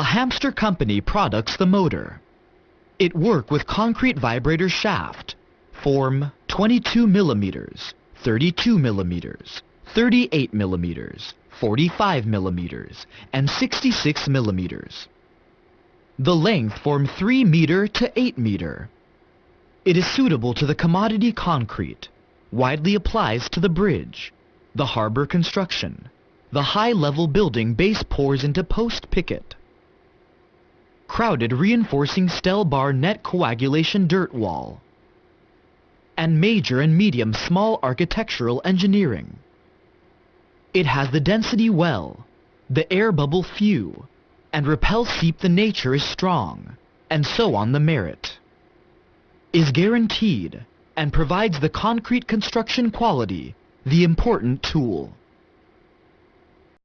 Hamster Company products the motor. It work with concrete vibrator shaft, form 22 millimeters, 32 millimeters, 38 millimeters, 45 millimeters, and 66 millimeters. The length form 3 meter to 8 meter. It is suitable to the commodity concrete, widely applies to the bridge, the harbor construction, the high-level building base pours into post picket, crowded reinforcing steel bar net coagulation dirt wall, and major and medium small architectural engineering. It has the density well, the air bubble few, and repel seep the nature is strong, and so on the merit. Is guaranteed, and provides the concrete construction quality, the important tool.